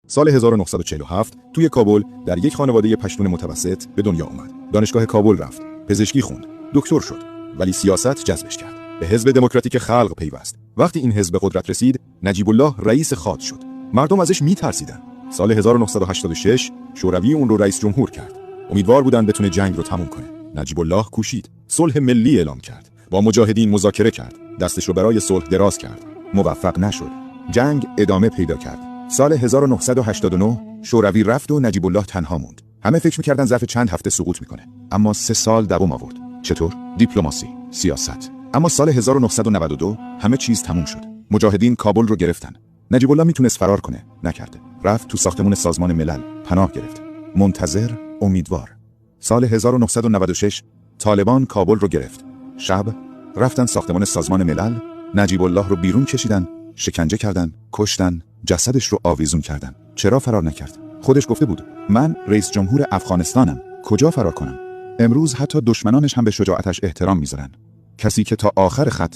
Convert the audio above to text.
سال 1947 توی کابل در یک خانواده پشتون متوسط به دنیا اومد. دانشگاه کابل رفت، پزشکی خوند، دکتر شد، ولی سیاست جذبش کرد. به حزب دموکراتیک خلق پیوست. وقتی این حزب به قدرت رسید، نجیب الله رئیس خاد شد. مردم ازش میترسیدن. سال 1986 شوروی اون رو رئیس جمهور کرد. امیدوار بودن بتونه جنگ رو تموم کنه. نجیب الله کوشید، صلح ملی اعلام کرد، با مجاهدین مذاکره کرد، دستش رو برای صلح دراز کرد. موفق نشد. جنگ ادامه پیدا کرد. سال 1989 شوروی رفت و نجیب الله تنها موند. همه فکر می‌کردن ظرف چند هفته سقوط میکنه، اما 3 سال دوام آورد. چطور؟ دیپلماسی، سیاست. اما سال 1992 همه چیز تموم شد. مجاهدین کابل رو گرفتن. نجیب الله میتونست فرار کنه، نکرده. رفت تو ساختمون سازمان ملل، پناه گرفت. منتظر، امیدوار. سال 1996 طالبان کابل رو گرفت. شب رفتن ساختمان سازمان ملل، نجیب الله رو بیرون کشیدن، شکنجه کردن، کشتن، جسدش رو آویزون کردن. چرا فرار نکرد؟ خودش گفته بود من رئیس جمهور افغانستانم، کجا فرار کنم؟ امروز حتی دشمنانش هم به شجاعتش احترام میذارن. کسی که تا آخر خط